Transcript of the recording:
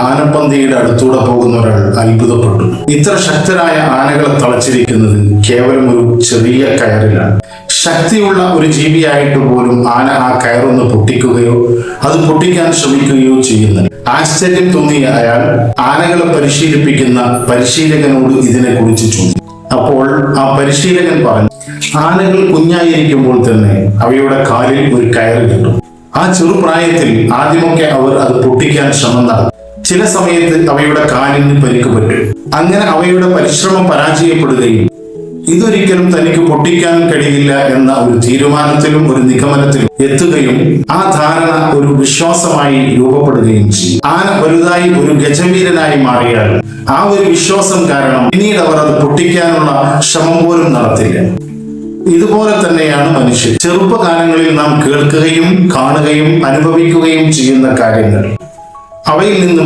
ആനപ്പന്തിയുടെ അടുത്തൂടെ പോകുന്ന ഒരാൾ അത്ഭുതപ്പെട്ടു. ഇത്ര ശക്തരായ ആനകളെ തളച്ചിരിക്കുന്നത് കേവലം ഒരു ചെറിയ കയറിലാണ്. ശക്തിയുള്ള ഒരു ജീവിയായിട്ട് പോലും ആന ആ കയറൊന്ന് പൊട്ടിക്കുകയോ അത് പൊട്ടിക്കാൻ ശ്രമിക്കുകയോ ചെയ്യുന്നു. ആശ്ചര്യം തോന്നിയ അയാൾ ആനകളെ പരിശീലിപ്പിക്കുന്ന പരിശീലകനോട് ഇതിനെക്കുറിച്ച് ചോദിച്ചു. അപ്പോൾ ആ പരിശീലകൻ പറഞ്ഞു, ആനകൾ കുഞ്ഞായിരിക്കുമ്പോൾ തന്നെ അവയുടെ കാലിൽ ഒരു കയറ് കിട്ടും. ആ ചെറുപ്രായത്തിൽ ആദ്യമൊക്കെ അവർ അത് പൊട്ടിക്കാൻ ശ്രമം നടത്തും. ചില സമയത്ത് അവയുടെ കാലിന് പരിക്ക് പറ്റും. അങ്ങനെ അവയുടെ പരിശ്രമം പരാജയപ്പെടുകയും ഇതൊരിക്കലും തനിക്ക് പൊട്ടിക്കാൻ കഴിയില്ല എന്ന ഒരു തീരുമാനത്തിലും ഒരു നിഗമനത്തിലും എത്തുകയും ആ ധാരണ ഒരു വിശ്വാസമായി രൂപപ്പെടുകയും ചെയ്യും. ആന വലുതായി ഒരു ഗജവീരനായി മാറിയാൽ ആ ഒരു വിശ്വാസം കാരണം പിന്നീട് അവർ അത് പൊട്ടിക്കാനുള്ള ശ്രമം പോലും നടത്തില്ല. ഇതുപോലെ തന്നെയാണ് മനുഷ്യർ. ചെറുപ്പകാലങ്ങളിൽ നാം കേൾക്കുകയും കാണുകയും അനുഭവിക്കുകയും ചെയ്യുന്ന കാര്യങ്ങൾ അവയിൽ നിന്നും